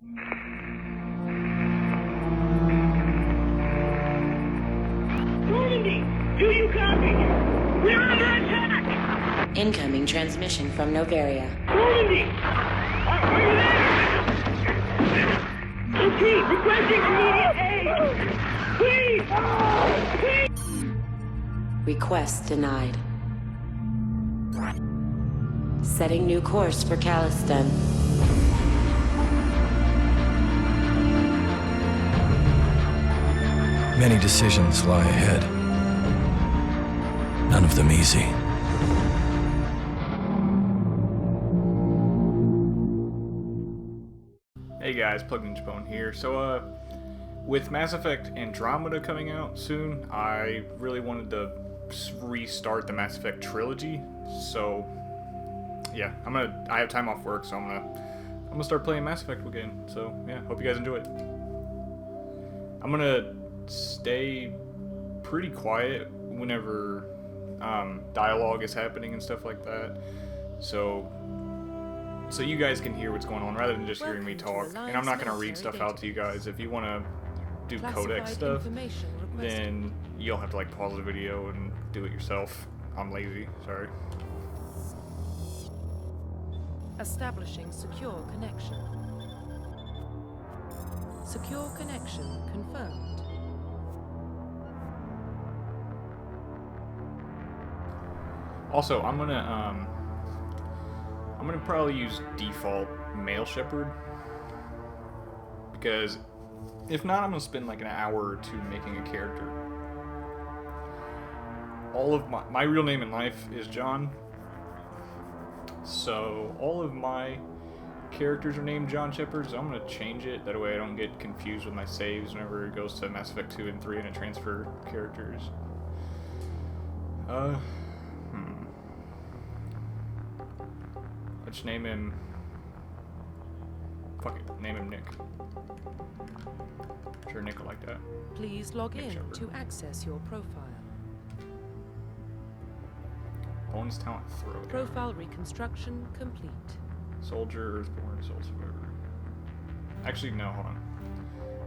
Normandy, do you copy? We're under attack! Incoming transmission from Novaria. Normandy! Are you there? Repeat, requesting immediate aid! Please! Request denied. Setting new course for Caliston. Many decisions lie ahead. None of them easy. Hey guys, Plugged in Japone here. So, with Mass Effect Andromeda coming out soon, I really wanted to restart the Mass Effect trilogy. So, yeah, I have time off work, so I'm gonna start playing Mass Effect again. So, yeah, hope you guys enjoy it. I'm gonna stay pretty quiet whenever dialogue is happening and stuff like that. So you guys can hear what's going on rather than just hearing me talk. And I'm not going to read stuff out to you guys. If you want to do codec stuff, then you'll have to like pause the video and do it yourself. I'm lazy, sorry. Establishing secure connection. Secure connection confirmed. Also, I'm gonna probably use default male shepherd, because if not, I'm gonna spend like an hour or two making a character. All of my real name in life is John, so all of my characters are named John Shepard, so I'm gonna change it. That way I don't get confused with my saves whenever it goes to Mass Effect 2 and 3 and I transfer characters. Let's name him... Fuck it, name him Nick. Sure, Nick will like that. Please log Nick in Shepard. to access your profile. Bonus talent throw. Profile reconstruction complete. Soldier, Earthborn, Soul Survivor. Actually, no, hold on.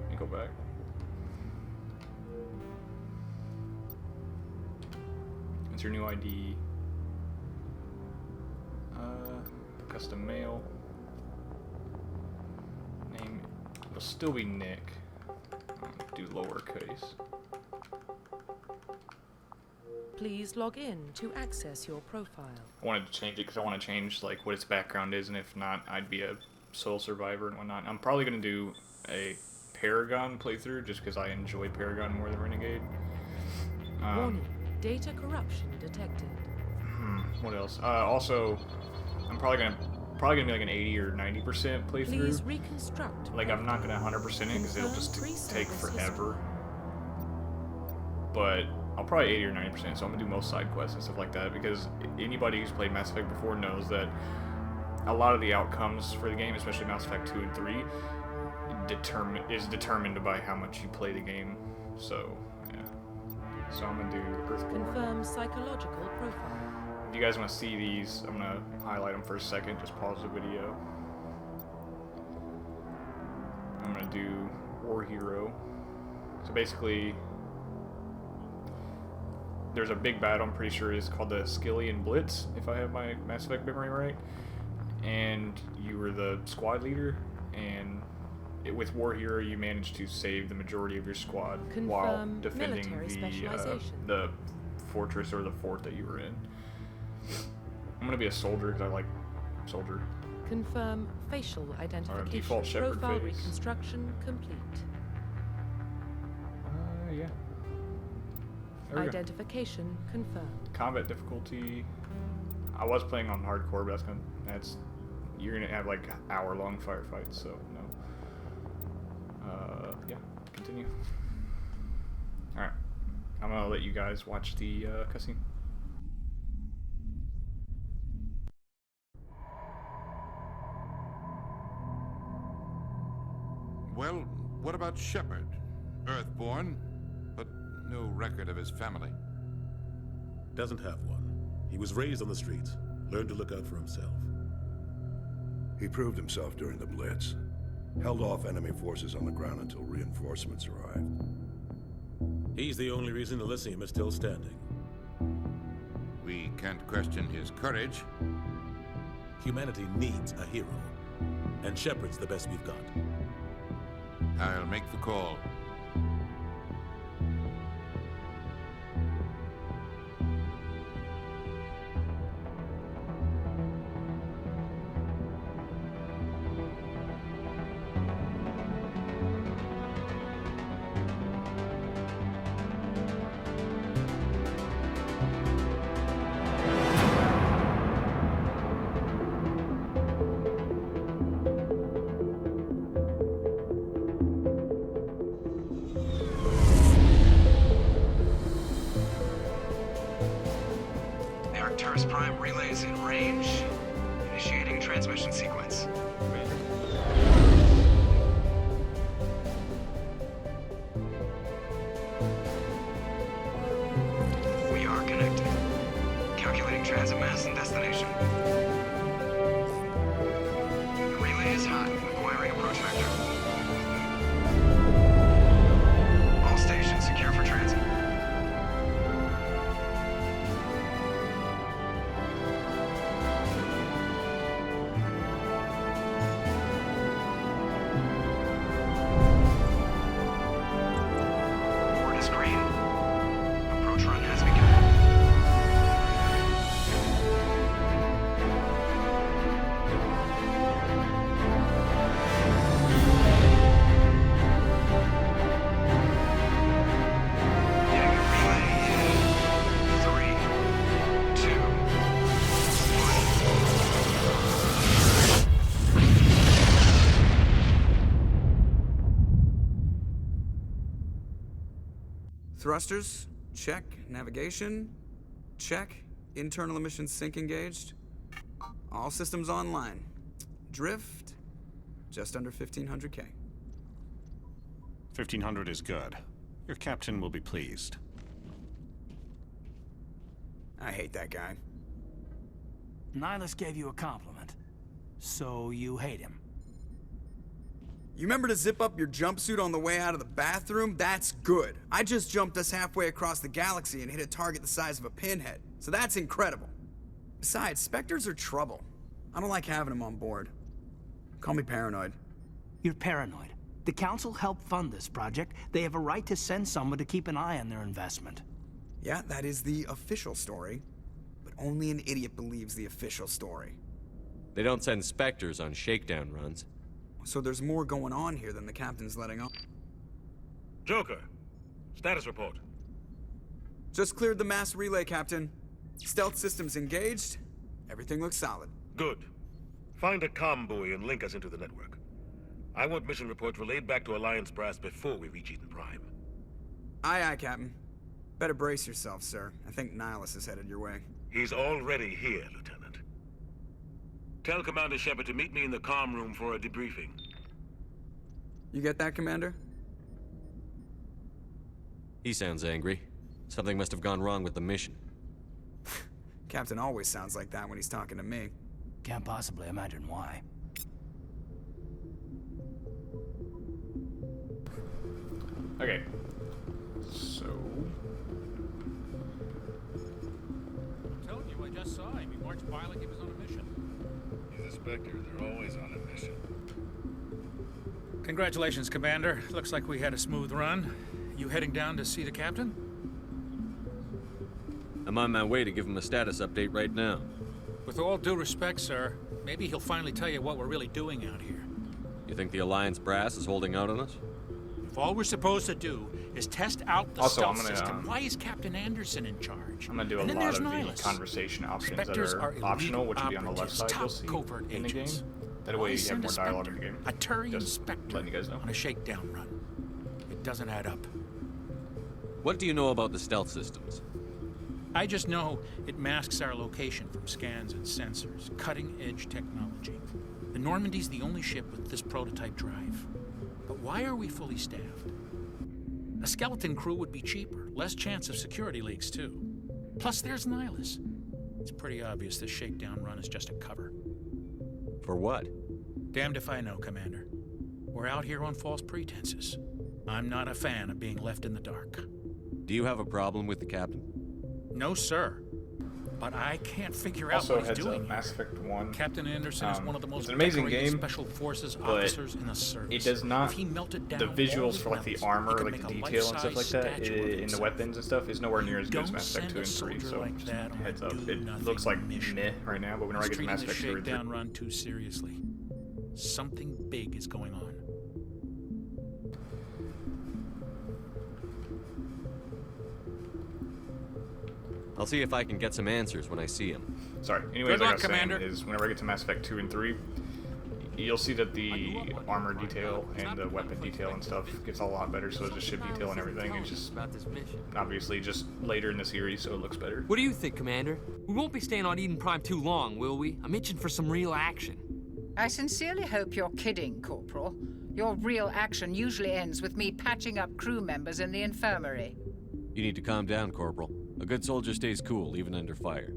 Let me go back. It's your new ID. Custom mail. Name will still be Nick. Do lowercase. Please log in to access your profile. I wanted to change it because I want to change like what its background is, and if not, I'd be a soul survivor and whatnot. I'm probably gonna do a Paragon playthrough just because I enjoy Paragon more than Renegade. Warning: data corruption detected. What else? Also, I'm probably gonna be like an 80 or 90% playthrough. Please reconstruct. Like I'm not gonna 100% it because it'll just take forever. But I'll probably 80 or 90%, so I'm gonna do most side quests and stuff like that, because anybody who's played Mass Effect before knows that a lot of the outcomes for the game, especially Mass Effect 2 and 3, is determined by how much you play the game. So yeah. So I'm gonna do Earthborn. Confirm psychological profile. If you guys want to see these, I'm gonna highlight them for a second. Just pause the video. I'm gonna do War Hero. So basically, there's a big battle, I'm pretty sure it's called the Skillian Blitz, if I have my Mass Effect memory right. And you were the squad leader, and with War Hero you managed to save the majority of your squad while defending the fortress or the fort that you were in. I'm gonna be a soldier because I like soldier. Confirm facial identification. Default Shepard Profile face. reconstruction complete. Yeah. Identification confirmed. Combat difficulty. I was playing on hardcore, but you're gonna have like hour-long firefights, so no. Yeah, continue. All right, I'm gonna let you guys watch the cutscene. Well, what about Shepard? Earthborn, but no record of his family. Doesn't have one. He was raised on the streets, learned to look out for himself. He proved himself during the Blitz. Held off enemy forces on the ground until reinforcements arrived. He's the only reason Elysium is still standing. We can't question his courage. Humanity needs a hero. And Shepard's the best we've got. I'll make the call. Arcturus Prime relays in range. Initiating transmission sequence. We are connected. Calculating transit mass and destination. The relay is hot, acquiring approach vector. All stations secure for transit. Thrusters, check. Navigation, check. Internal emissions sync engaged. All systems online. Drift, just under 1500K. 1500 is good. Your captain will be pleased. I hate that guy. Nihilus gave you a compliment, so you hate him. You remember to zip up your jumpsuit on the way out of the bathroom? That's good. I just jumped us halfway across the galaxy and hit a target the size of a pinhead, so that's incredible. Besides, Spectres are trouble. I don't like having them on board. Call me paranoid. You're paranoid. The Council helped fund this project. They have a right to send someone to keep an eye on their investment. Yeah, that is the official story. But only an idiot believes the official story. They don't send Spectres on shakedown runs. So there's more going on here than the captain's letting on. Joker, status report. Just cleared the mass relay, Captain. Stealth systems engaged. Everything looks solid. Good. Find a comm buoy and link us into the network. I want mission reports relayed back to Alliance Brass before we reach Eden Prime. Aye, aye, Captain. Better brace yourself, sir. I think Nihilus is headed your way. He's already here, Lieutenant. Tell Commander Shepard to meet me in the comm room for a debriefing. You get that, Commander? He sounds angry. Something must have gone wrong with the mission. Captain always sounds like that when he's talking to me. Can't possibly imagine why. Okay. So... I told you, I just saw him. He marched by like he was on a mission. He's a Spectre. They're always on a mission. Congratulations, Commander. Looks like we had a smooth run. You heading down to see the captain? I'm on my way to give him a status update right now. With all due respect, sir, maybe he'll finally tell you what we're really doing out here. You think the Alliance brass is holding out on us? If all we're supposed to do is test out the Also, stealth I'm gonna, system, why is Captain Anderson in charge? I'm gonna do a lot of the conversation options Spectres that are optional, which will be on the left side you'll see in the game. That way you have more dialogue in the game. A Turian Just Spectre letting you guys know. on a shakedown run. It doesn't add up. What do you know about the stealth systems? I just know it masks our location from scans and sensors. Cutting-edge technology. The Normandy's the only ship with this prototype drive. But why are we fully staffed? A skeleton crew would be cheaper, less chance of security leaks, too. Plus, there's Nihilus. It's pretty obvious this shakedown run is just a cover. For what? Damned if I know, Commander. We're out here on false pretenses. I'm not a fan of being left in the dark. Do you have a problem with the captain? No, sir. But I can't figure out Also, what he's heads doing. up, Mass Effect 1. Captain Anderson is one of the most it's an amazing decorated game, special forces but officers in the service. it does not. If he melted down The all visuals his for like the rebels, armor, he could like the make a detail and stuff like life-size that, statue of in the himself. weapons and stuff is nowhere near as good as Don't Mass Effect send 2 a and 3. soldier So like just that on a heads up, it do-nothing looks like mission. meh right now, but whenever I He's get to treating Mass this Effect 2 and 3, shakedown run too seriously. Something big is going on. I'll see if I can get some answers when I see him. Sorry. Anyways, Good like luck, I was saying, Commander. is whenever I get to Mass Effect 2 and 3, you'll see that the armor detail and the weapon detail and stuff gets a lot better. So the ship detail and everything is just obviously just later in the series, so it looks better. What do you think, Commander? We won't be staying on Eden Prime too long, will we? I'm itching for some real action. I sincerely hope you're kidding, Corporal. Your real action usually ends with me patching up crew members in the infirmary. You need to calm down, Corporal. A good soldier stays cool, even under fire.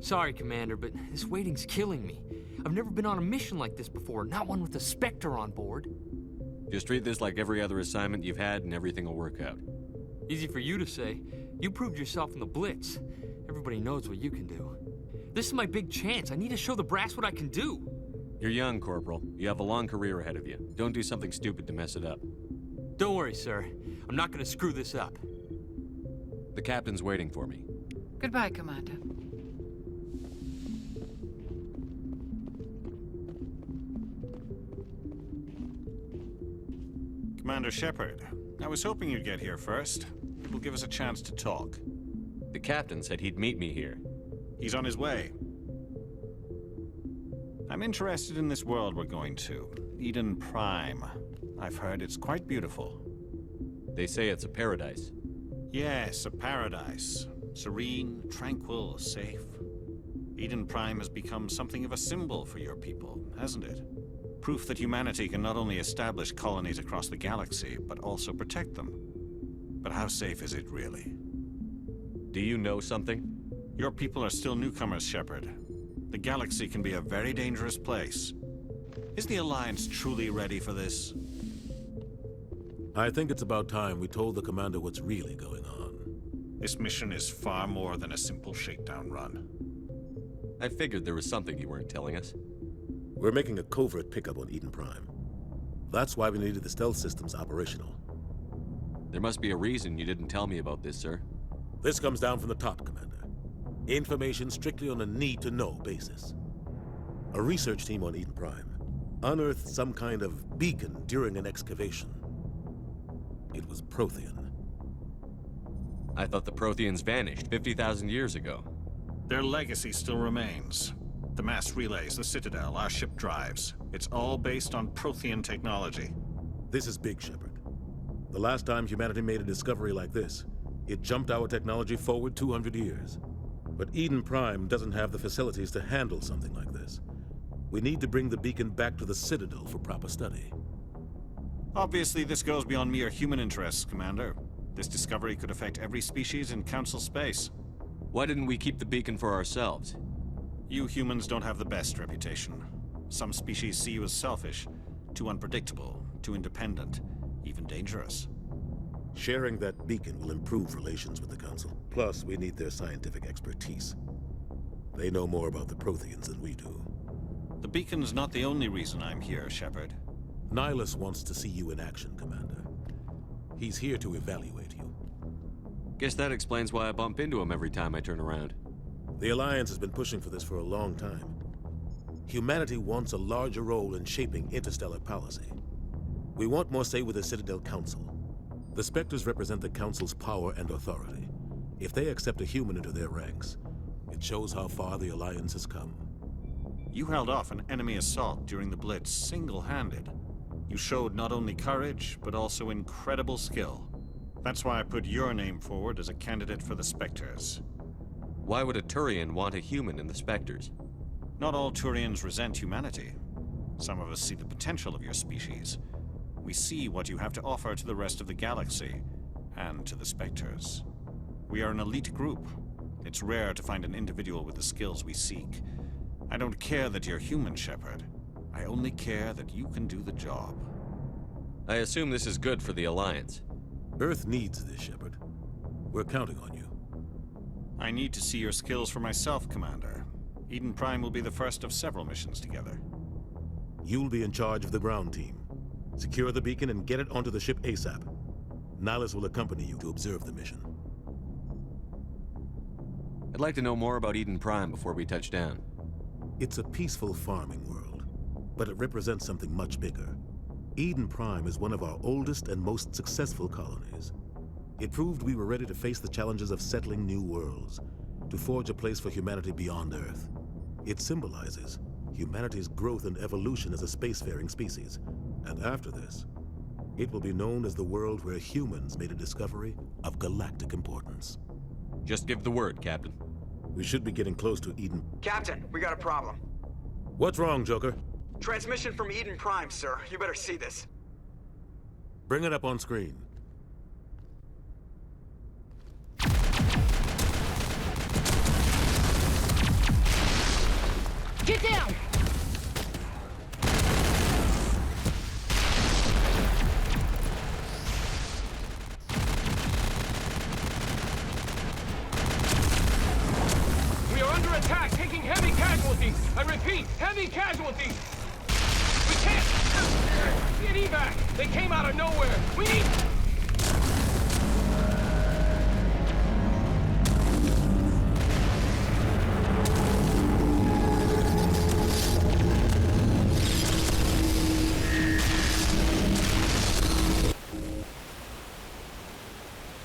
Sorry, Commander, but this waiting's killing me. I've never been on a mission like this before, not one with a Spectre on board. Just treat this like every other assignment you've had and everything will work out. Easy for you to say. You proved yourself in the Blitz. Everybody knows what you can do. This is my big chance. I need to show the brass what I can do. You're young, Corporal. You have a long career ahead of you. Don't do something stupid to mess it up. Don't worry, sir. I'm not gonna screw this up. The captain's waiting for me. Goodbye, Commander. Commander Shepard, I was hoping you'd get here first. It will give us a chance to talk. The captain said he'd meet me here. He's on his way. I'm interested in this world we're going to, Eden Prime. I've heard it's quite beautiful. They say it's a paradise. Yes, a paradise. Serene, tranquil, safe. Eden Prime has become something of a symbol for your people, hasn't it? Proof that humanity can not only establish colonies across the galaxy, but also protect them. But how safe is it really? Do you know something? Your people are still newcomers, Shepard. The galaxy can be a very dangerous place. Is the Alliance truly ready for this? I think it's about time we told the commander what's really going on. This mission is far more than a simple shakedown run. I figured there was something you weren't telling us. We're making a covert pickup on Eden Prime. That's why we needed the stealth systems operational. There must be a reason you didn't tell me about this, sir. This comes down from the top, Commander. Information strictly on a need-to-know basis. A research team on Eden Prime unearthed some kind of beacon during an excavation. It was Prothean. I thought the Protheans vanished 50,000 years ago. Their legacy still remains. The mass relays, the Citadel, our ship drives. It's all based on Prothean technology. This is big, Shepard. The last time humanity made a discovery like this, it jumped our technology forward 200 years. But Eden Prime doesn't have the facilities to handle something like this. We need to bring the beacon back to the Citadel for proper study. Obviously, this goes beyond mere human interests, Commander. This discovery could affect every species in Council space. Why didn't we keep the beacon for ourselves? You humans don't have the best reputation. Some species see you as selfish, too unpredictable, too independent, even dangerous. Sharing that beacon will improve relations with the Council. Plus, we need their scientific expertise. They know more about the Protheans than we do. The beacon's not the only reason I'm here, Shepard. Nihilus wants to see you in action, Commander. He's here to evaluate you. Guess that explains why I bump into him every time I turn around. The Alliance has been pushing for this for a long time. Humanity wants a larger role in shaping interstellar policy. We want more say with the Citadel Council. The Spectres represent the Council's power and authority. If they accept a human into their ranks, it shows how far the Alliance has come. You held off an enemy assault during the Blitz single-handed. You showed not only courage, but also incredible skill. That's why I put your name forward as a candidate for the Spectres. Why would a Turian want a human in the Spectres? Not all Turians resent humanity. Some of us see the potential of your species. We see what you have to offer to the rest of the galaxy, and to the Spectres. We are an elite group. It's rare to find an individual with the skills we seek. I don't care that you're human, Shepard. I only care that you can do the job. I assume this is good for the Alliance. Earth needs this, Shepard. We're counting on you. I need to see your skills for myself, Commander. Eden Prime will be the first of several missions together. You'll be in charge of the ground team. Secure the beacon and get it onto the ship ASAP. Nihilus will accompany you to observe the mission. I'd like to know more about Eden Prime before we touch down. It's a peaceful farming world, but it represents something much bigger. Eden Prime is one of our oldest and most successful colonies. It proved we were ready to face the challenges of settling new worlds, to forge a place for humanity beyond Earth. It symbolizes humanity's growth and evolution as a spacefaring species. And after this, it will be known as the world where humans made a discovery of galactic importance. Just give the word, Captain. We should be getting close to Eden. Captain, we got a problem. What's wrong, Joker? Transmission from Eden Prime, sir. You better see this. Bring it up on screen. Get down! We are under attack, taking heavy casualties. I repeat, heavy casualties. We can't get evac. They came out of nowhere. We need...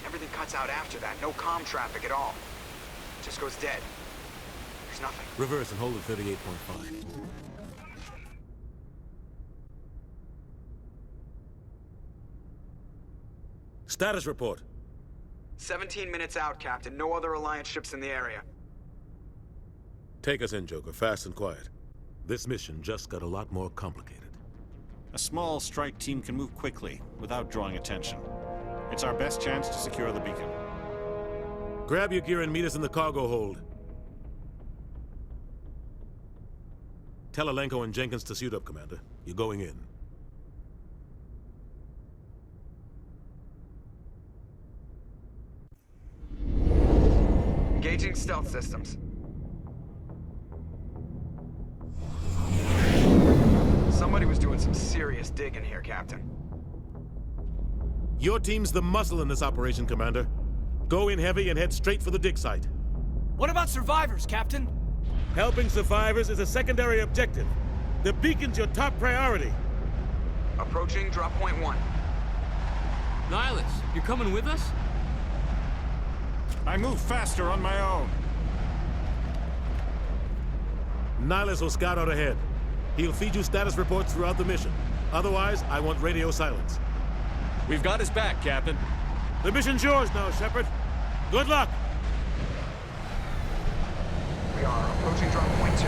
Everything cuts out after that. No comm traffic at all. Just goes dead. There's nothing. Reverse and hold at 38.5. Status report. 17 minutes out, Captain. No other Alliance ships in the area. Take us in, Joker, fast and quiet. This mission just got a lot more complicated. A small strike team can move quickly, without drawing attention. It's our best chance to secure the beacon. Grab your gear and meet us in the cargo hold. Tell Alenko and Jenkins to suit up, Commander. You're going in. Engaging stealth systems. Somebody was doing some serious digging here, Captain. Your team's the muscle in this operation, Commander. Go in heavy and head straight for the dig site. What about survivors, Captain? Helping survivors is a secondary objective. The beacon's your top priority. Approaching drop point 1. Nihilus, you're coming with us? I move faster on my own. Nihilus will scout out ahead. He'll feed you status reports throughout the mission. Otherwise, I want radio silence. We've got his back, Captain. The mission's yours now, Shepard. Good luck! We are approaching drop point 2.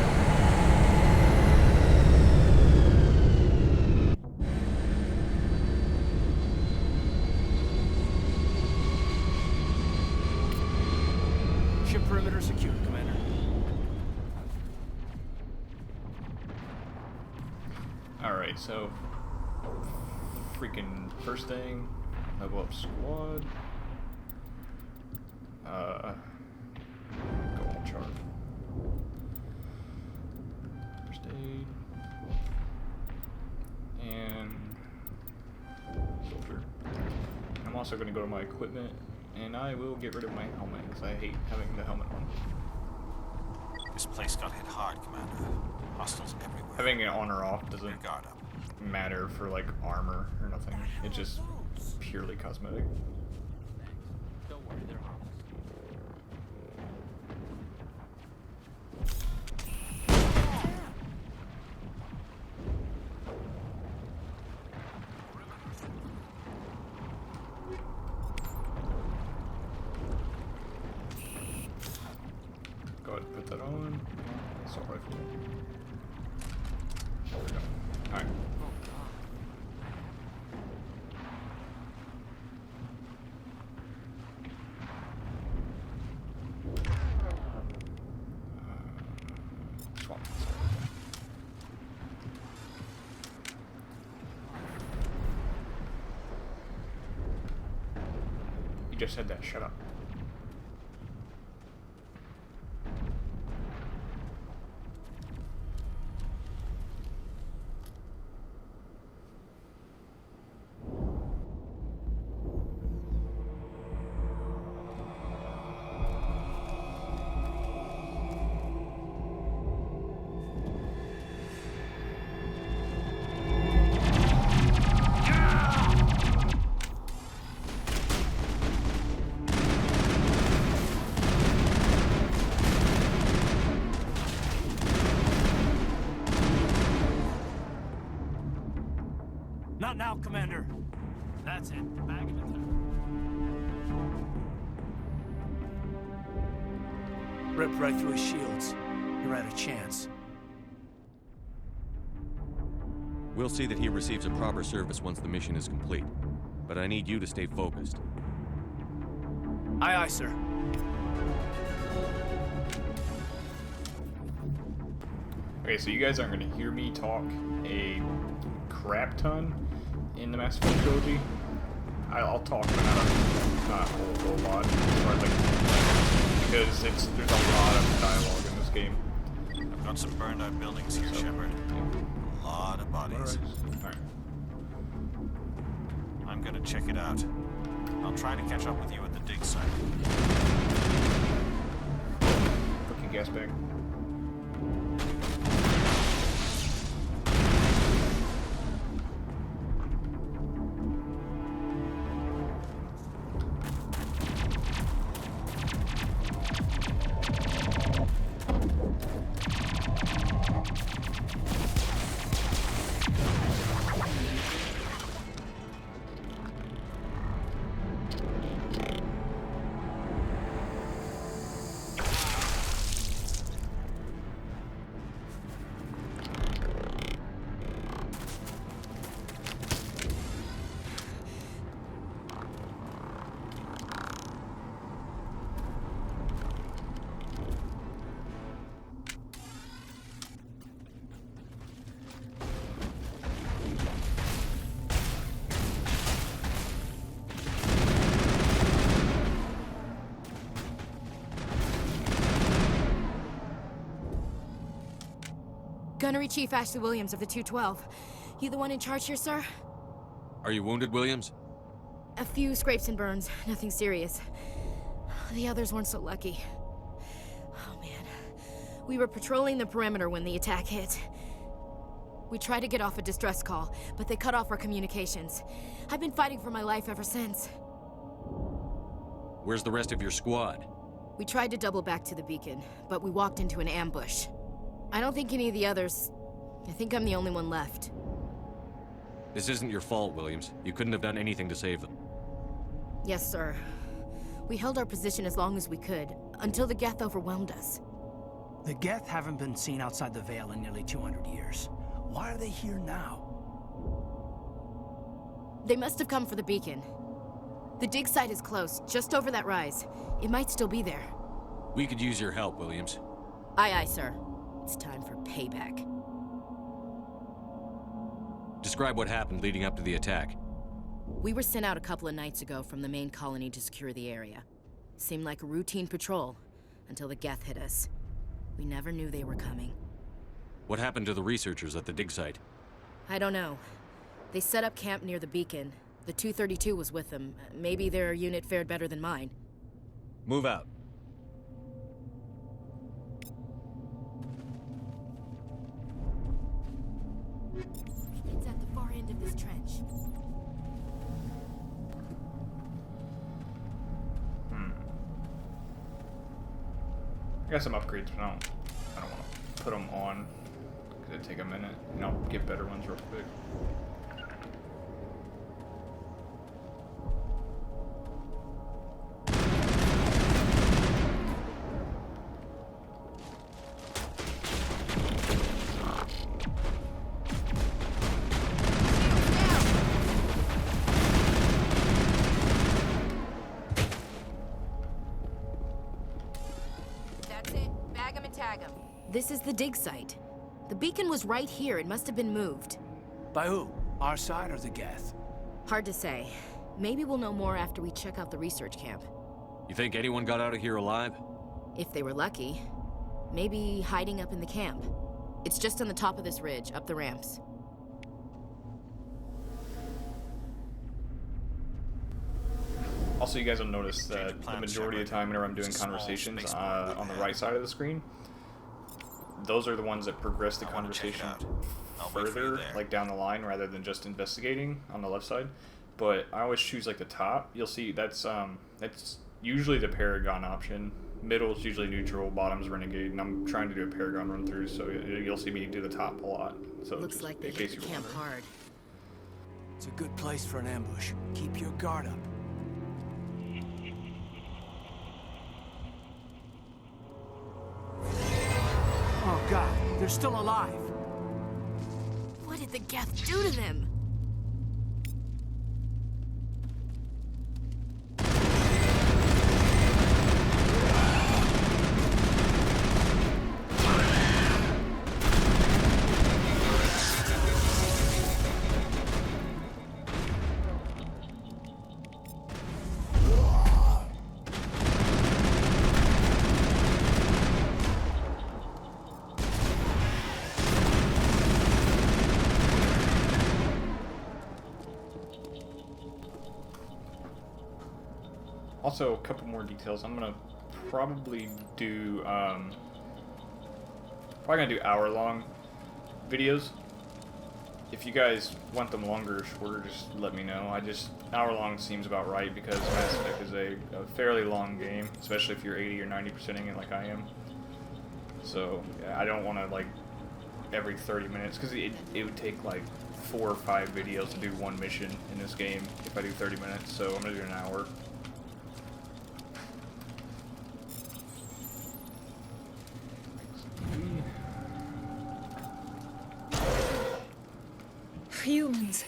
Ship perimeter secure, Commander. Alright, so freaking first thing, level up squad. Go on chart. First aid. And soldier. I'm also going to go to my equipment, and I will get rid of my helmet, because I hate having the helmet on. This place got hit hard, Commander. Hostiles everywhere. Having it on or off doesn't matter for like armor or nothing. It's just purely cosmetic. Don't worry, they're harmless. Go ahead and put that on. Assault rifle. There we go. Alright. Swap. just said that. Shut up. Not now, Commander. That's it. Back in the Ripped right through his shields. You're out of chance. We'll see that he receives a proper service once the mission is complete. But I need you to stay focused. Aye, aye, sir. Okay, so you guys aren't going to hear me talk a crap ton in the Mass Effect trilogy. I'll talk about not a whole lot, because there's a lot of dialogue in this game. I've got some burned out buildings here, Shepard. A lot of bodies. Alright. I'm gonna check it out. I'll try to catch up with you at the dig site. Fucking gas bag. Gunnery Chief Ashley Williams of the 212. You the one in charge here, sir? Are you wounded, Williams? A few scrapes and burns, nothing serious. The others weren't so lucky. Oh man. We were patrolling the perimeter when the attack hit. We tried to get off a distress call, but they cut off our communications. I've been fighting for my life ever since. Where's the rest of your squad? We tried to double back to the beacon, but we walked into an ambush. I don't think any of the others... I think I'm the only one left. This isn't your fault, Williams. You couldn't have done anything to save them. Yes, sir. We held our position as long as we could, until the Geth overwhelmed us. The Geth haven't been seen outside the Veil in nearly 200 years. Why are they here now? They must have come for the beacon. The dig site is close, just over that rise. It might still be there. We could use your help, Williams. Aye, aye, sir. It's time for payback. Describe what happened leading up to the attack. We were sent out a couple of nights ago from the main colony to secure the area. Seemed like a routine patrol, until the Geth hit us. We never knew they were coming. What happened to the researchers at the dig site? I don't know. They set up camp near the beacon. The 232 was with them. Maybe their unit fared better than mine. Move out. It's at the far end of this trench. I got some upgrades, but I don't want to put them on because it'd take a minute, and I'll get better ones real quick. This is the dig site. The beacon was right here. It must have been moved. By who? Our side or the Geth? Hard to say. Maybe we'll know more after we check out the research camp. You think anyone got out of here alive? If they were lucky. Maybe hiding up in the camp. It's just on the top of this ridge, up the ramps. Also, you guys will notice that the majority of the time whenever I'm doing conversations on the right side of the screen, those are the ones that progress the conversation further, like down the line, rather than just investigating on the left side. But I always choose like the top. You'll see that's usually the Paragon option. Middle is usually neutral, bottom's Renegade, and I'm trying to do a Paragon run through, so you'll see me do the top a lot. So looks like they hit the camp hard. It's a good place for an ambush. Keep your guard up. Oh god, they're still alive. What did the Geth do to them? Also, a couple more details. I'm gonna probably do hour-long videos. If you guys want them longer or shorter, just let me know. Hour-long seems about right because Mass Effect is a fairly long game, especially if you're 80 or 90%ing it like I am. So yeah, I don't want to like every 30 minutes because it would take like 4 or 5 videos to do one mission in this game if I do 30 minutes. So I'm gonna do an hour. Humans,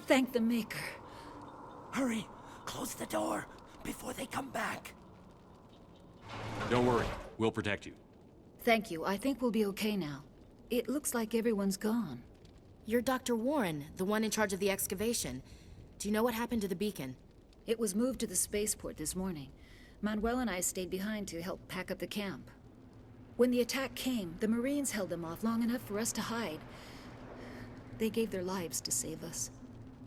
thank the Maker. Hurry, close the door before they come back. Don't worry, we'll protect you. Thank you. I think we'll be okay now. It looks like everyone's gone. You're Dr. Warren, the one in charge of the excavation. Do you know what happened to the beacon? It was moved to the spaceport this morning. Manuel and I stayed behind to help pack up the camp. When the attack came, the Marines held them off long enough for us to hide. They gave their lives to save us.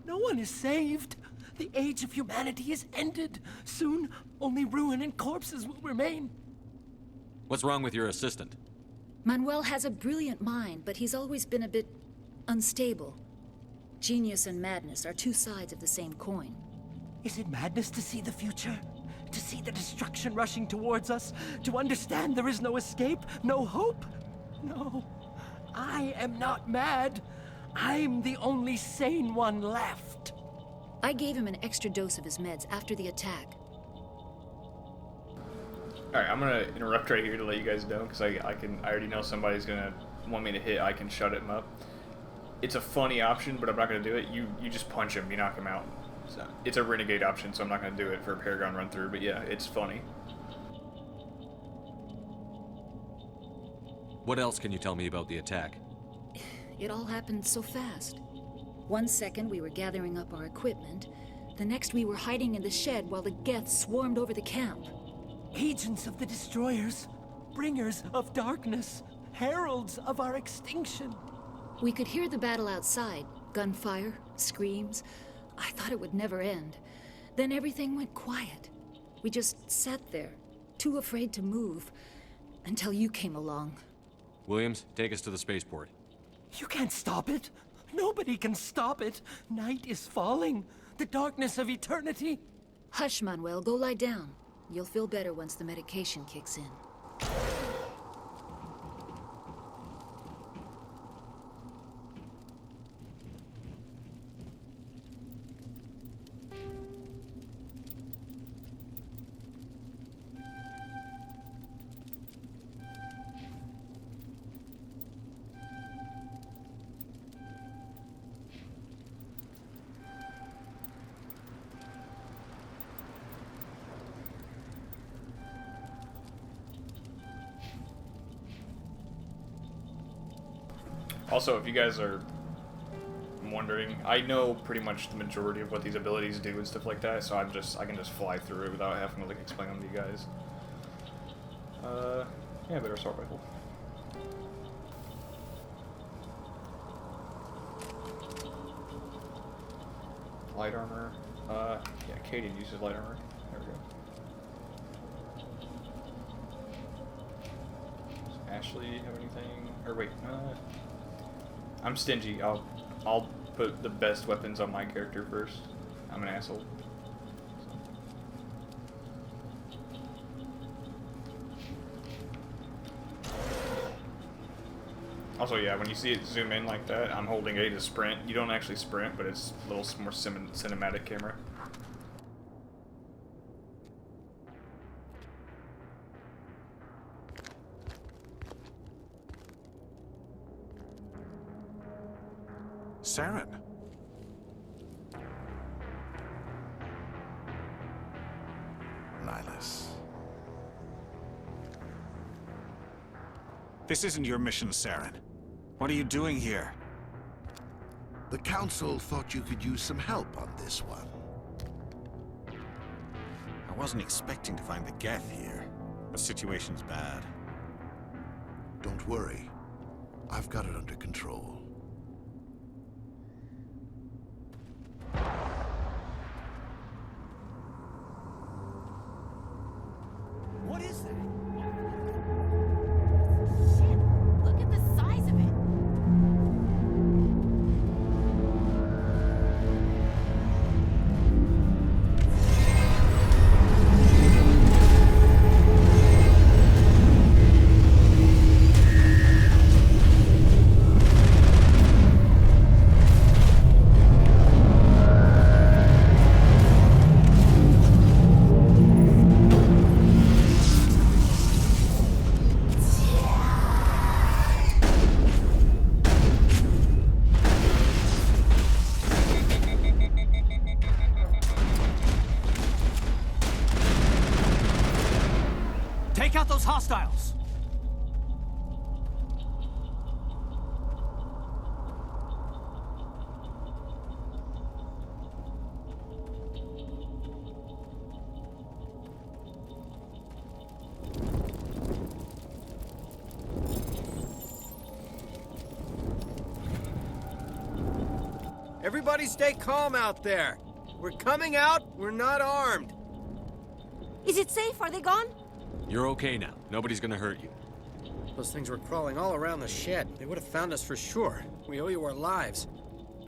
No one is saved. The age of humanity is ended. Soon, only ruin and corpses will remain. What's wrong with your assistant? Manuel has a brilliant mind, but he's always been a bit unstable. Genius and madness are two sides of the same coin. Is it madness to see the future? To see the destruction rushing towards us? To understand there is no escape? No hope? No. I am not mad. I'm the only sane one left. I gave him an extra dose of his meds after the attack. Alright, I'm gonna interrupt right here to let you guys know, because I already know somebody's gonna want me to hit I can shut him up. It's a funny option, but I'm not gonna do it. You just punch him, you knock him out. So, it's a renegade option, so I'm not gonna do it for a Paragon run through, but yeah, it's funny. What else can you tell me about the attack? It all happened so fast. 1 second we were gathering up our equipment. The next we were hiding in the shed while the Geth swarmed over the camp. Agents of the Destroyers, bringers of darkness, heralds of our extinction. We could hear the battle outside. Gunfire, screams. I thought it would never end. Then everything went quiet. We just sat there, too afraid to move, until you came along. Williams, take us to the spaceport. You can't stop it. Nobody can stop it. Night is falling. The darkness of eternity. Hush, Manuel. Go lie down. You'll feel better once the medication kicks in. Also, if you guys are wondering wondering, I know pretty much the majority of what these abilities do and stuff like that, so I can just fly through it without having to like explain them to you guys. Yeah, better assault rifle. Light armor. Yeah, Katie uses light armor. There we go. Does Ashley have anything? Or wait, I'm stingy. I'll put the best weapons on my character first. I'm an asshole. Also, yeah, when you see it zoom in like that, I'm holding A to sprint. You don't actually sprint, but it's a little more cinematic camera. Saren. Nihilus. This isn't your mission, Saren. What are you doing here? The Council thought you could use some help on this one. I wasn't expecting to find the Geth here. The situation's bad. Don't worry. I've got it under control. What is that? Look at the size of it. Take out those hostiles! Everybody stay calm out there. We're coming out, we're not armed. Is it safe? Are they gone? You're okay now. Nobody's gonna hurt you. Those things were crawling all around the shed. They would have found us for sure. We owe you our lives.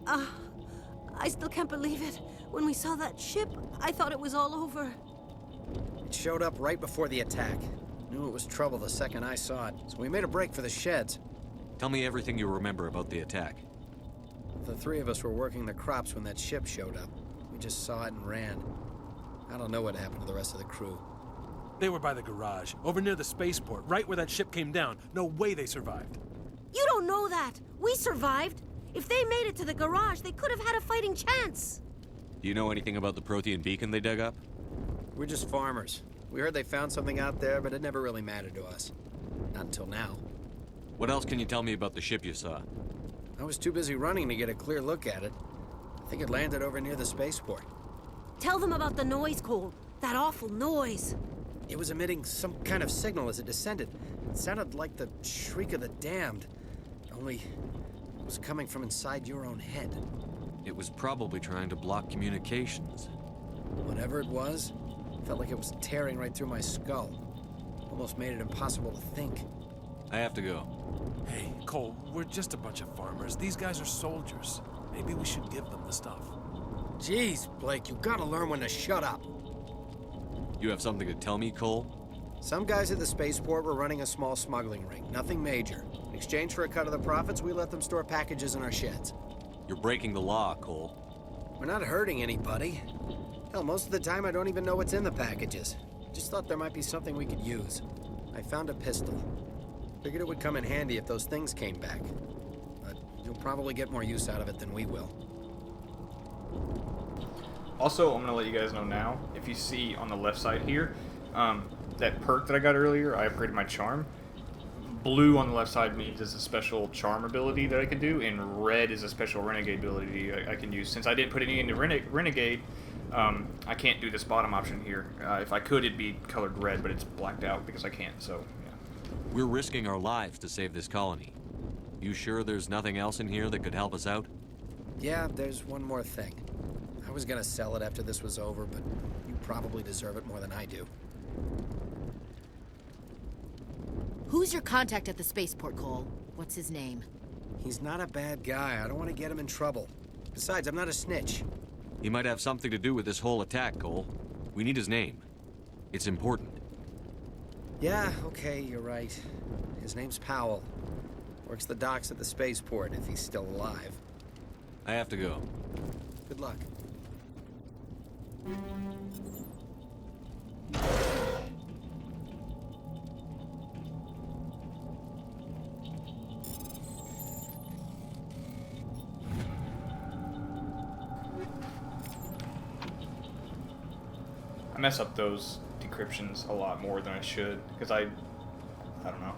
I still can't believe it. When we saw that ship, I thought it was all over. It showed up right before the attack. Knew it was trouble the second I saw it, so we made a break for the sheds. Tell me everything you remember about the attack. The three of us were working the crops when that ship showed up. We just saw it and ran. I don't know what happened to the rest of the crew. They were by the garage, over near the spaceport, right where that ship came down. No way they survived. You don't know that. We survived. If they made it to the garage, they could have had a fighting chance. Do you know anything about the Prothean beacon they dug up? We're just farmers. We heard they found something out there, but it never really mattered to us. Not until now. What else can you tell me about the ship you saw? I was too busy running to get a clear look at it. I think it landed over near the spaceport. Tell them about the noise, Cole. That awful noise. It was emitting some kind of signal as it descended. It sounded like the shriek of the damned. Only it was coming from inside your own head. It was probably trying to block communications. Whatever it was, felt like it was tearing right through my skull. Almost made it impossible to think. I have to go. Hey, Cole, we're just a bunch of farmers. These guys are soldiers. Maybe we should give them the stuff. Jeez, Blake, you gotta learn when to shut up. You have something to tell me, Cole? Some guys at the spaceport were running a small smuggling ring, nothing major. In exchange for a cut of the profits, we let them store packages in our sheds. You're breaking the law, Cole. We're not hurting anybody. Hell, most of the time I don't even know what's in the packages. Just thought there might be something we could use. I found a pistol. Figured it would come in handy if those things came back. But you'll probably get more use out of it than we will. Also, I'm going to let you guys know now, if you see on the left side here, that perk that I got earlier, I upgraded my charm. blue on the left side means it's a special charm ability that I can do, and red is a special renegade ability I can use. Since I didn't put any into renegade, I can't do this bottom option here. If I could, it'd be colored red, but it's blacked out because I can't, so yeah. We're risking our lives to save this colony. You sure there's nothing else in here that could help us out? Yeah, there's one more thing. I was gonna sell it after this was over, but you probably deserve it more than I do. Who's your contact at the spaceport, Cole? What's his name? He's not a bad guy. I don't want to get him in trouble. Besides, I'm not a snitch. He might have something to do with this whole attack, Cole. We need his name. It's important. Yeah, okay, you're right. His name's Powell. Works the docks at the spaceport, if he's still alive. I have to go. Good luck. I mess up those decryptions a lot more than I should, because I don't know.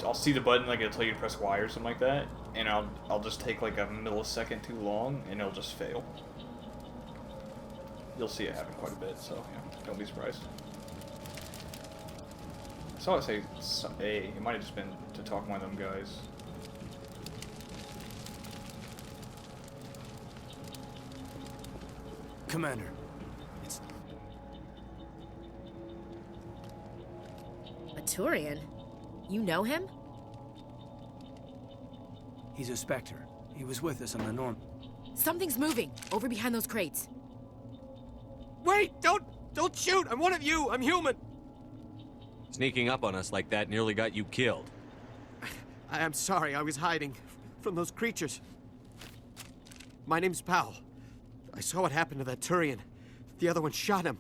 I'll see the button, like it'll tell you to press Y or something like that, and I'll just take like a millisecond too long, and it'll just fail. You'll see it happen quite a bit, so yeah, don't be surprised. I saw it say A. It might have just been to talk to one of them guys. Commander, A Turian? You know him? he's a Spectre. He was with us on the Norm. Something's moving, over behind those crates. Wait! Don't shoot! I'm one of you! I'm human! Sneaking up on us like that nearly got you killed. I'm sorry, I was hiding from those creatures. My name's Powell. I saw what happened to that Turian. The other one shot him.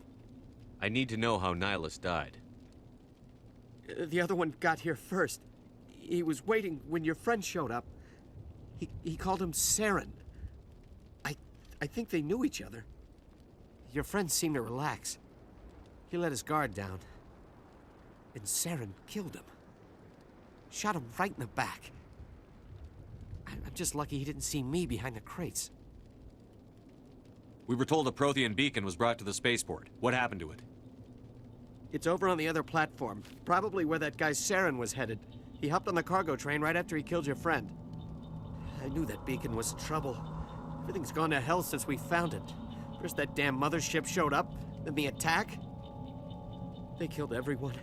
I need to know how Nihilus died. The other one got here first. He was waiting when your friend showed up. He called him Saren. I think they knew each other. Your friend seemed to relax. He let his guard down. And Saren killed him. Shot him right in the back. I'm just lucky he didn't see me behind the crates. We were told a Prothean beacon was brought to the spaceport. What happened to it? It's over on the other platform. Probably where that guy Saren was headed. He hopped on the cargo train right after he killed your friend. I knew that beacon was trouble. Everything's gone to hell since we found it. First that damn mothership showed up, then the attack. They killed everyone.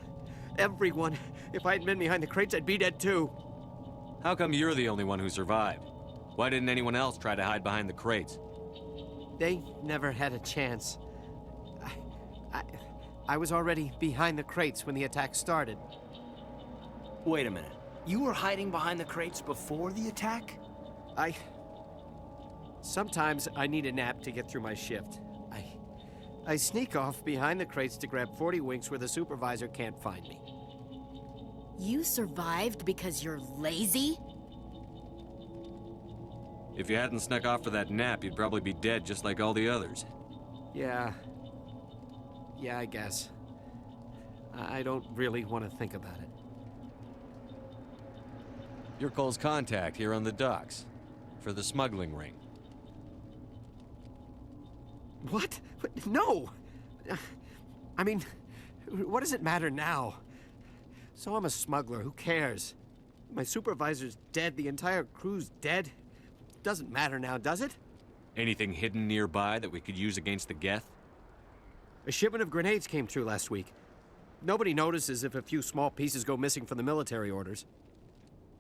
Everyone. If I hadn't been behind the crates, I'd be dead too. How come you're the only one who survived? Why didn't anyone else try to hide behind the crates? They never had a chance. I was already behind the crates when the attack started. Wait a minute. You were hiding behind the crates before the attack? Sometimes I need a nap to get through my shift. I sneak off behind the crates to grab 40 winks where the supervisor can't find me. You survived because you're lazy? If you hadn't snuck off for that nap, you'd probably be dead just like all the others. Yeah, I guess. I don't really want to think about it. You're Cole's contact here on the docks. For the smuggling ring. What? No! I mean, what does it matter now? So I'm a smuggler, who cares? My supervisor's dead, the entire crew's dead. Doesn't matter now, does it? Anything hidden nearby that we could use against the Geth? A shipment of grenades came through last week. Nobody notices if a few small pieces go missing from the military orders.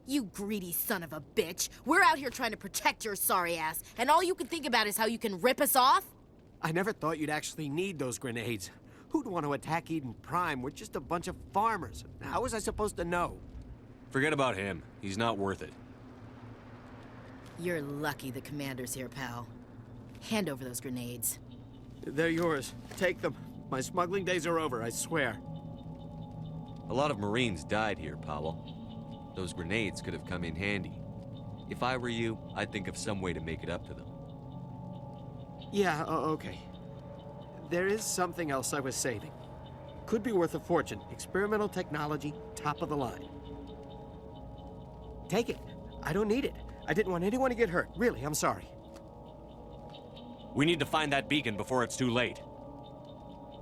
You greedy son of a bitch. We're out here trying to protect your sorry ass, and all you can think about is how you can rip us off? I never thought you'd actually need those grenades. Who'd want to attack Eden Prime? We're just a bunch of farmers. How was I supposed to know? Forget about him. He's not worth it. You're lucky the commander's here, pal. Hand over those grenades. They're yours. Take them. My smuggling days are over, I swear. A lot of Marines died here, Powell. Those grenades could have come in handy. If I were you, I'd think of some way to make it up to them. Yeah, okay. There is something else I was saving. Could be worth a fortune. Experimental technology, top of the line. Take it. I don't need it. I didn't want anyone to get hurt. Really, I'm sorry. We need to find that beacon before it's too late.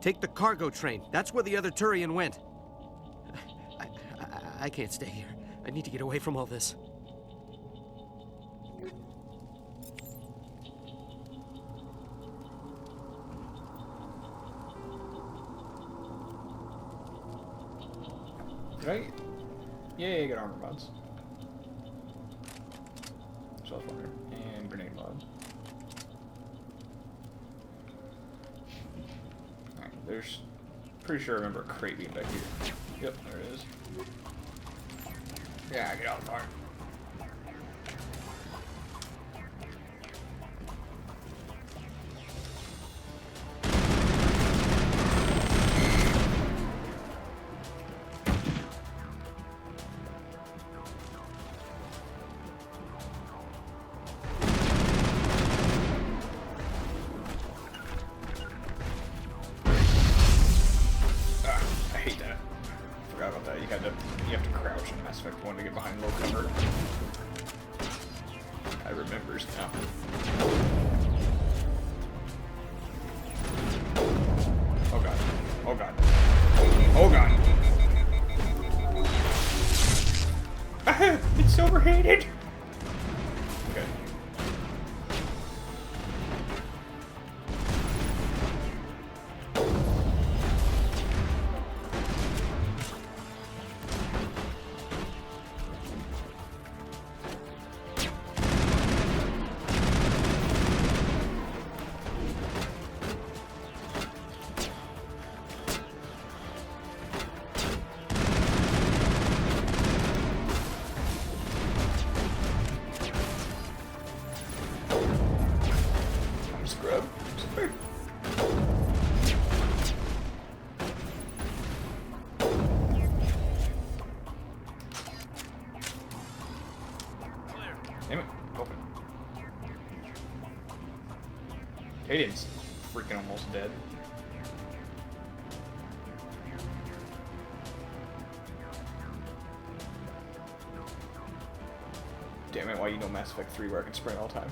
Take the cargo train. That's where the other Turian went. I can't stay here. I need to get away from all this. Right? Yay, get armor mods. Self-fire and grenade mod. Alright, there's... Pretty sure I remember a crate being back here. Yep, there it is. Yeah, get out of the car. You have to crouch in Mass Effect 1 to get behind low cover. I remembers now. Oh god. Oh god. Oh god. It's overheated! Okay. Damn it, open. Hayden's freaking almost dead. Damn it, why you know Mass Effect 3 where I can sprint all the time?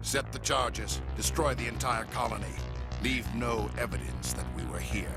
Set the charges. Destroy the entire colony. Leave no evidence that we were here.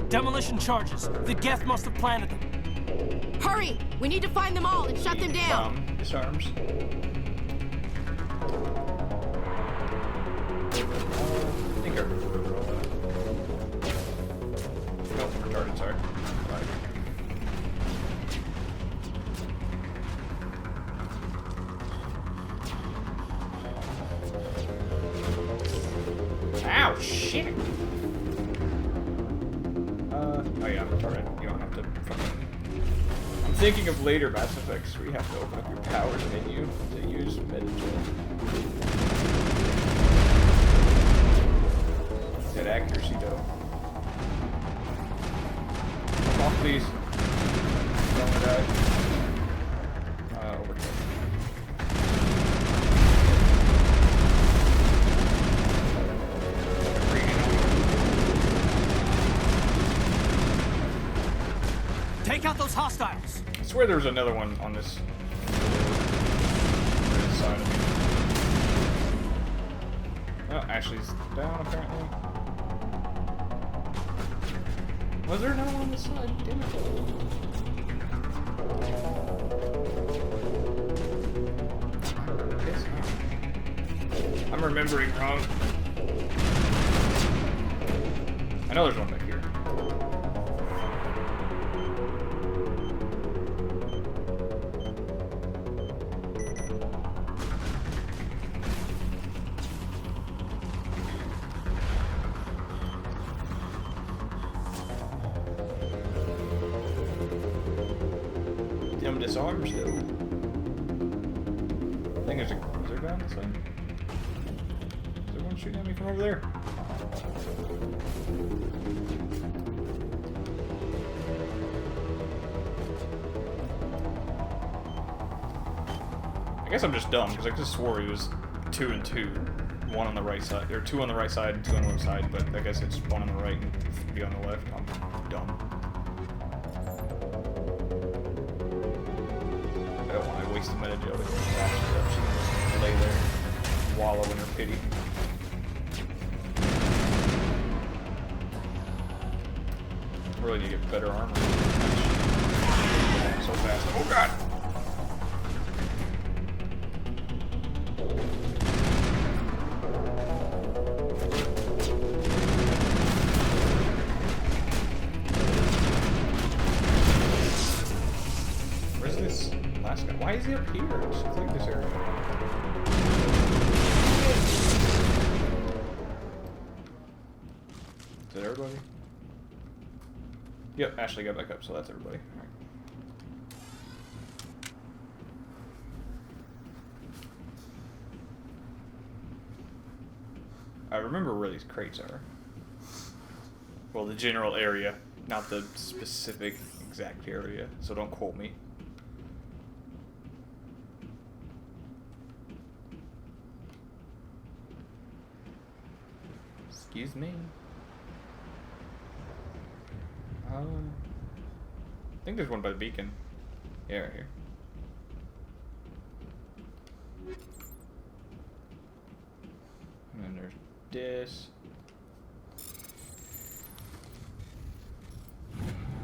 Demolition charges. The Geth must have planted them. Hurry! We need to find them all and shut them down. Disarms. I think I remember all that. Nope, retarded, sorry. Ow, shit! Oh yeah, I'm retarded. You don't have to fucking... I'm thinking of later Mass Effects where you have to open up your powers menu to use Medigen. That accuracy though. Come on, please. Don't wanna die. Overkill. Take out those hostiles! I swear there was another one on this side of me. Oh, Ashley's down apparently. Was there another one on this side? Damn it. I'm remembering wrong. I know there's one back here. I'm disarmed still. I think there's a... Is there a guy on this side? Is there one shooting at me from over there? I guess I'm just dumb, because I just swore he was 2 and 2. One on the right side. Or 2 on the right side and 2 on the left side, but I guess it's 1 on the right and 3 on the left. I'm dumb. I don't want to waste a minute of it. She can lay there, wallow in her pity. Really need to get better armor. So fast. Oh god! Where's this last guy? Why is he up here? Just click this area. Is that everybody? Yep, Ashley got back up, so that's everybody. All right. I remember where these crates are. Well, the general area, not the specific exact area, so don't quote me. Excuse me. I think there's one by the beacon. Yeah, right here. And then there's this.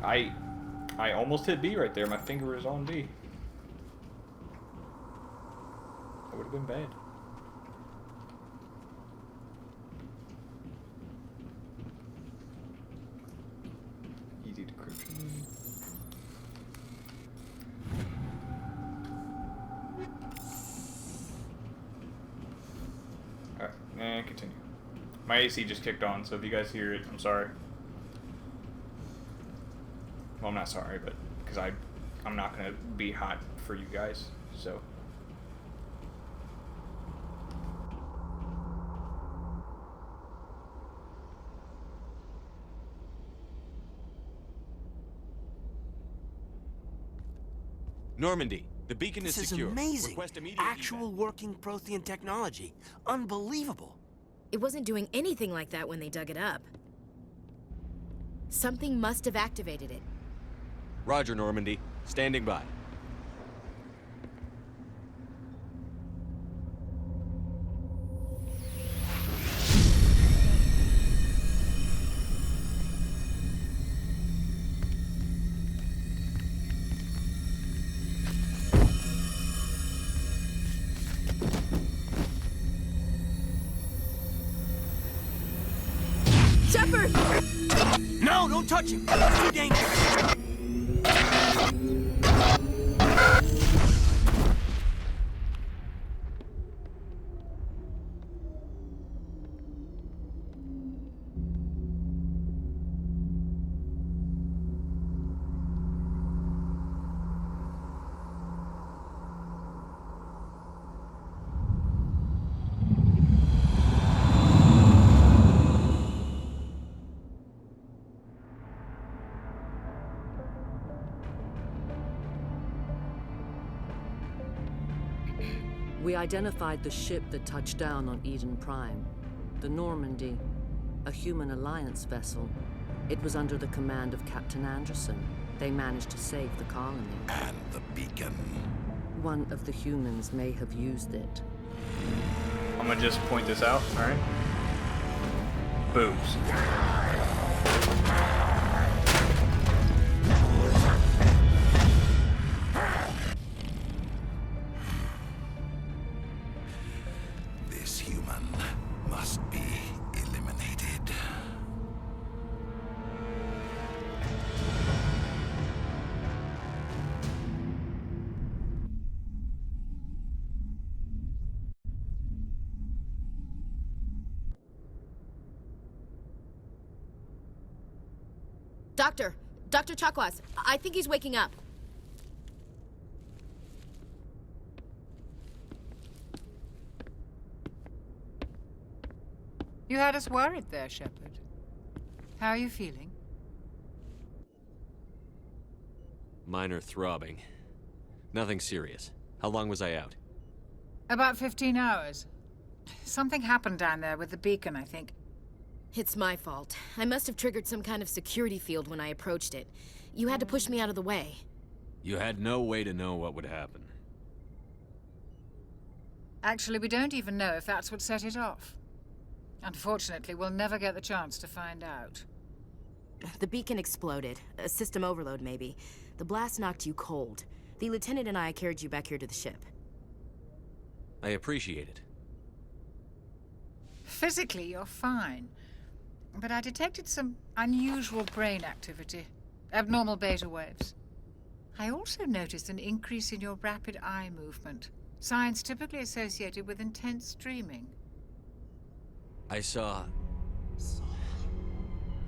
I almost hit B right there. My finger was on B. That would have been bad. Easy decryption. Alright, and continue. My AC just kicked on, so if you guys hear it, I'm sorry. Well, I'm not sorry, but because I'm not gonna be hot for you guys, so. Normandy, the beacon is secure. This is amazing. Request immediate Actual working Prothean technology. Unbelievable. It wasn't doing anything like that when they dug it up. Something must have activated it. Roger, Normandy. Standing by. Shepard! No, don't touch him. It's too dangerous. We identified the ship that touched down on Eden Prime. The Normandy, a human alliance vessel. It was under the command of Captain Anderson. They managed to save the colony. And the beacon. One of the humans may have used it. I'm gonna just point this out, alright? Boobs. Doctor! Dr. Chakwas, I think he's waking up. You had us worried there, Shepard. How are you feeling? Minor throbbing. Nothing serious. How long was I out? About 15 hours. Something happened down there with the beacon, I think. It's my fault. I must have triggered some kind of security field when I approached it. You had to push me out of the way. You had no way to know what would happen. Actually, we don't even know if that's what set it off. Unfortunately, we'll never get the chance to find out. The beacon exploded. A system overload, maybe. The blast knocked you cold. The lieutenant and I carried you back here to the ship. I appreciate it. Physically, you're fine. But I detected some unusual brain activity. Abnormal beta waves. I also noticed an increase in your rapid eye movement. Signs typically associated with intense dreaming. I saw...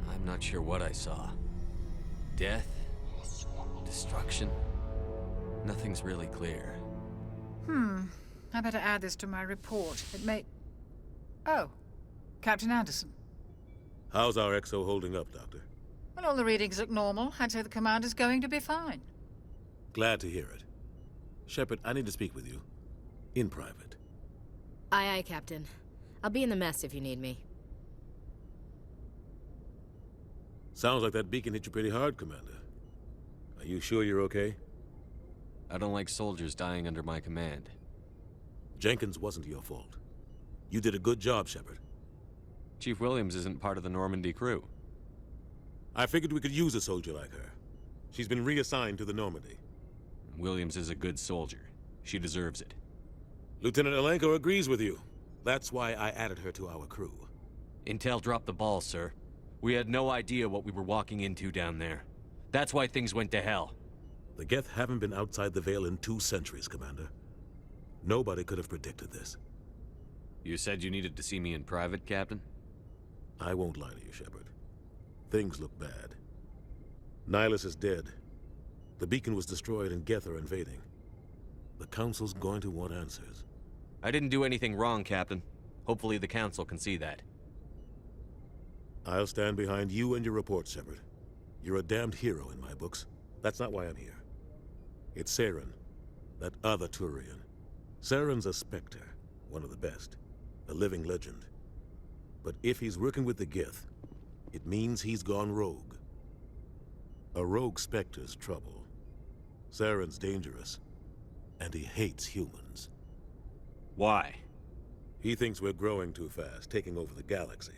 I'm not sure what I saw. Death? Destruction? Nothing's really clear. I better add this to my report. It may... Oh, Captain Anderson. How's our XO holding up, Doctor? Well, all the readings look normal. I'd say the commander's going to be fine. Glad to hear it. Shepard, I need to speak with you. In private. Aye, aye, Captain. I'll be in the mess if you need me. Sounds like that beacon hit you pretty hard, Commander. Are you sure you're okay? I don't like soldiers dying under my command. Jenkins wasn't your fault. You did a good job, Shepard. Chief Williams isn't part of the Normandy crew. I figured we could use a soldier like her. She's been reassigned to the Normandy. Williams is a good soldier. She deserves it. Lieutenant Alenko agrees with you. That's why I added her to our crew. Intel dropped the ball, sir. We had no idea what we were walking into down there. That's why things went to hell. The Geth haven't been outside the Veil in 2 centuries, Commander. Nobody could have predicted this. You said you needed to see me in private, Captain? I won't lie to you, Shepard. Things look bad. Nihilus is dead. The beacon was destroyed and Geth are invading. The Council's going to want answers. I didn't do anything wrong, Captain. Hopefully the Council can see that. I'll stand behind you and your report, Shepard. You're a damned hero in my books. That's not why I'm here. It's Saren, that other Turian. Saren's a Spectre, one of the best, a living legend. But if he's working with the Geth, it means he's gone rogue. A rogue Spectre's trouble. Saren's dangerous, and he hates humans. Why? He thinks we're growing too fast, taking over the galaxy.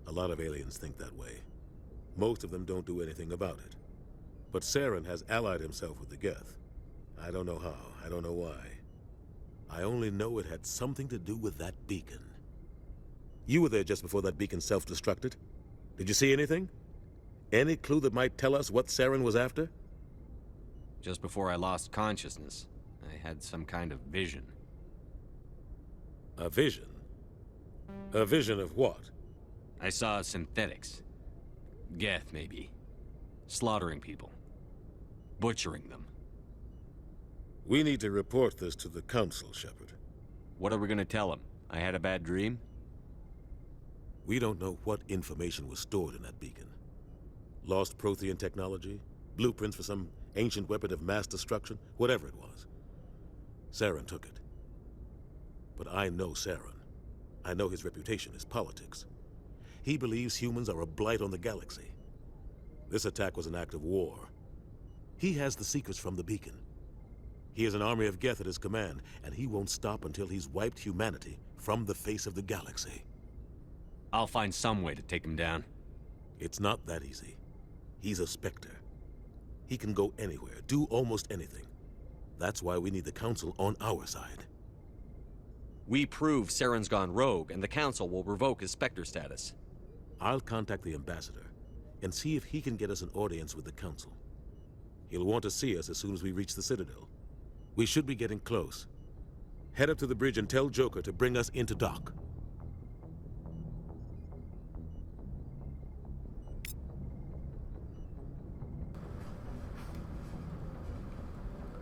A lot of aliens think that way. Most of them don't do anything about it. But Saren has allied himself with the Geth. I don't know how, I don't know why. I only know it had something to do with that beacon. You were there just before that beacon self-destructed. Did you see anything? Any clue that might tell us what Saren was after? Just before I lost consciousness, I had some kind of vision. A vision? A vision of what? I saw synthetics. Geth, maybe. Slaughtering people. Butchering them. We need to report this to the Council, Shepard. What are we gonna tell them? I had a bad dream? We don't know what information was stored in that beacon. Lost Prothean technology? Blueprints for some ancient weapon of mass destruction? Whatever it was. Saren took it. But I know Saren. I know his reputation is politics. He believes humans are a blight on the galaxy. This attack was an act of war. He has the secrets from the beacon. He has an army of Geth at his command, and he won't stop until he's wiped humanity from the face of the galaxy. I'll find some way to take him down. It's not that easy. He's a Spectre. He can go anywhere, do almost anything. That's why we need the Council on our side. We prove Saren's gone rogue, and the Council will revoke his Spectre status. I'll contact the Ambassador and see if he can get us an audience with the Council. He'll want to see us as soon as we reach the Citadel. We should be getting close. Head up to the bridge and tell Joker to bring us into dock.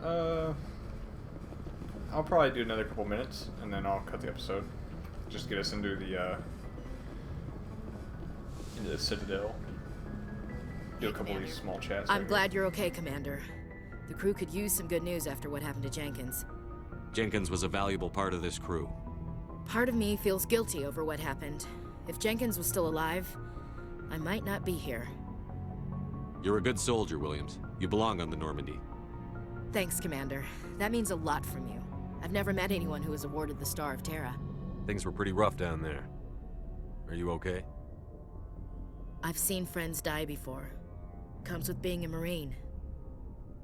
I'll probably do another couple minutes, and then I'll cut the episode. Just get us into the Citadel. Do a couple of these small chats. I'm glad you're okay, Commander. The crew could use some good news after what happened to Jenkins. Jenkins was a valuable part of this crew. Part of me feels guilty over what happened. If Jenkins was still alive, I might not be here. You're a good soldier, Williams. You belong on the Normandy. Thanks, Commander. That means a lot from you. I've never met anyone who was awarded the Star of Terra. Things were pretty rough down there. Are you okay? I've seen friends die before. Comes with being a Marine.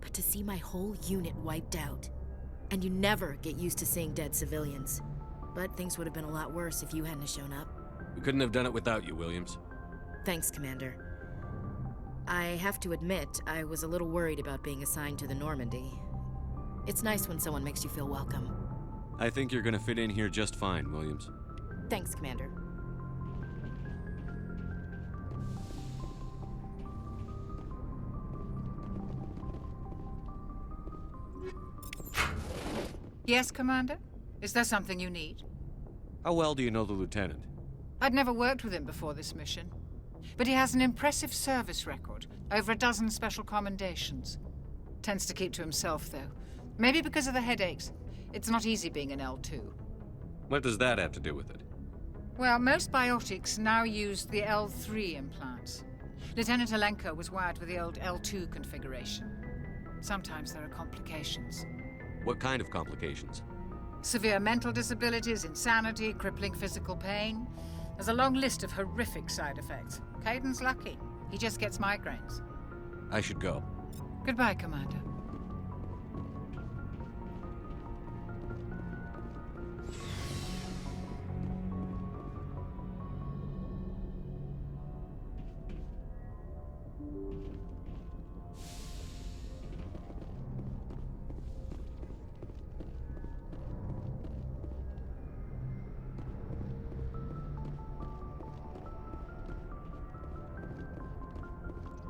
But to see my whole unit wiped out, and you never get used to seeing dead civilians. But things would have been a lot worse if you hadn't shown up. We couldn't have done it without you, Williams. Thanks, Commander. I have to admit, I was a little worried about being assigned to the Normandy. It's nice when someone makes you feel welcome. I think you're gonna fit in here just fine, Williams. Thanks, Commander. Yes, Commander? Is there something you need? How well do you know the lieutenant? I'd never worked with him before this mission. But he has an impressive service record, over a dozen special commendations. Tends to keep to himself, though. Maybe because of the headaches. It's not easy being an L2. What does that have to do with it? Well, most biotics now use the L3 implants. Lieutenant Alenko was wired with the old L2 configuration. Sometimes there are complications. What kind of complications? Severe mental disabilities, insanity, crippling physical pain. There's a long list of horrific side effects. Caden's lucky. He just gets migraines. I should go. Goodbye, Commander.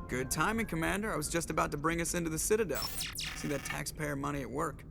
Good timing, Commander. I was just about to bring us into the Citadel. See that taxpayer money at work.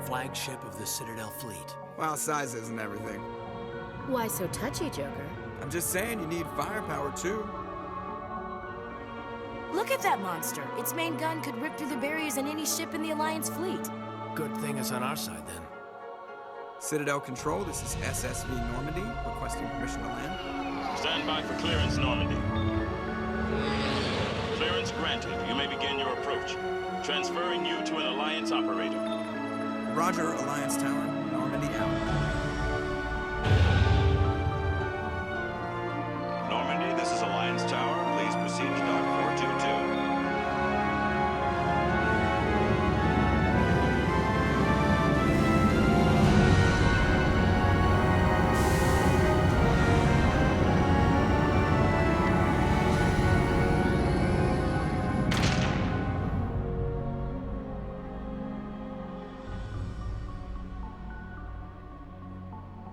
Flagship of the Citadel fleet. Well, size isn't everything. Why so touchy, Joker? I'm just saying you need firepower, too. Look at that monster. Its main gun could rip through the barriers in any ship in the Alliance fleet. Good thing it's on our side, then. Citadel Control, this is SSV Normandy, requesting permission to land. Stand by for clearance, Normandy. Clearance granted. You may begin your approach. Transferring you to an Alliance operator. Roger, Alliance Tower. Normandy out. Normandy, this is Alliance Tower. Please proceed to dock 422.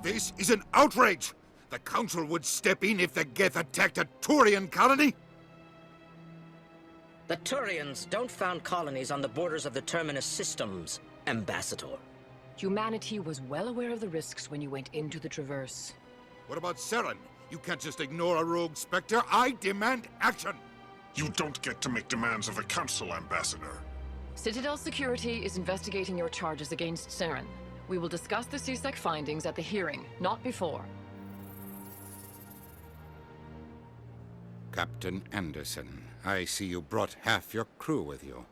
This is an outrage! The Council would step in if the Geth attacked a Turian colony? The Turians don't found colonies on the borders of the Terminus systems, Ambassador. Humanity was well aware of the risks when you went into the Traverse. What about Saren? You can't just ignore a rogue Spectre. I demand action! You don't get to make demands of the Council, Ambassador. Citadel Security is investigating your charges against Saren. We will discuss the CSEC findings at the hearing, not before. Captain Anderson, I see you brought half your crew with you.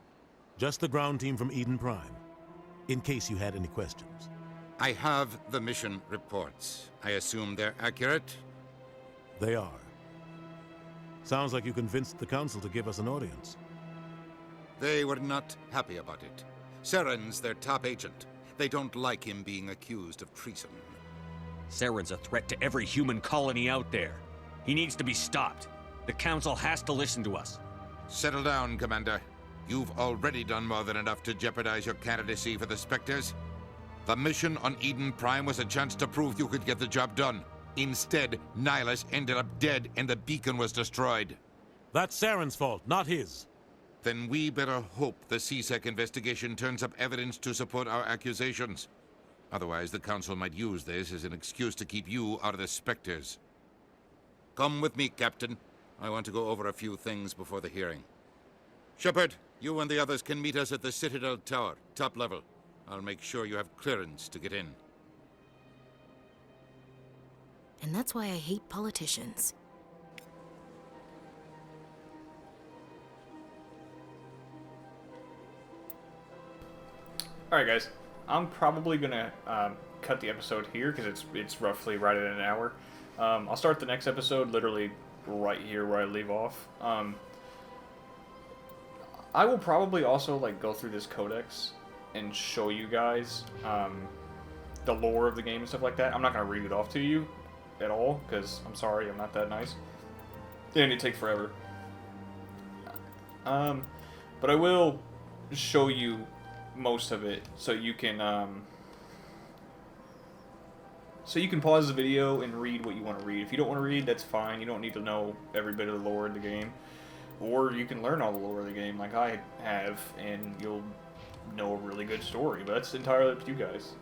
Just the ground team from Eden Prime, in case you had any questions. I have the mission reports. I assume they're accurate? They are. Sounds like you convinced the Council to give us an audience. They were not happy about it. Saren's their top agent. They don't like him being accused of treason. Saren's a threat to every human colony out there. He needs to be stopped. The Council has to listen to us. Settle down, Commander. You've already done more than enough to jeopardize your candidacy for the Spectres. The mission on Eden Prime was a chance to prove you could get the job done. Instead, Nihilus ended up dead and the beacon was destroyed. That's Saren's fault, not his. Then we better hope the CSEC investigation turns up evidence to support our accusations. Otherwise, the Council might use this as an excuse to keep you out of the Spectres. Come with me, Captain. I want to go over a few things before the hearing. Shepard, you and the others can meet us at the Citadel Tower, top level. I'll make sure you have clearance to get in. And that's why I hate politicians. Alright guys, I'm probably gonna cut the episode here because it's roughly right at an hour. I'll start the next episode literally right here where I leave off. I will probably also like go through this codex and show you guys the lore of the game and stuff like that. I'm not gonna read it off to you at all because I'm sorry, I'm not that nice. And it'd take forever. But I will show you most of it so you can pause the video and read what you want to read. If you don't want to read, that's fine. You don't need to know every bit of the lore of the game. Or you can learn all the lore of the game like I have, and you'll know a really good story. But that's entirely up to you guys.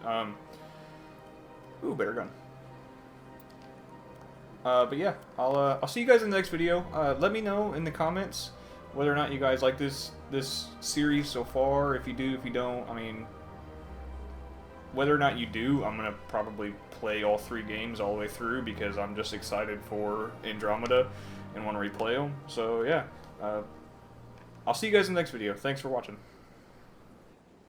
Ooh, better gun. But yeah, I'll see you guys in the next video. Let me know in the comments whether or not you guys like this series so far. If you do, if you don't, I mean, whether or not you do, I'm gonna probably play all 3 games all the way through because I'm just excited for Andromeda and want to replay them. So yeah, I'll see you guys in the next video. Thanks for watching.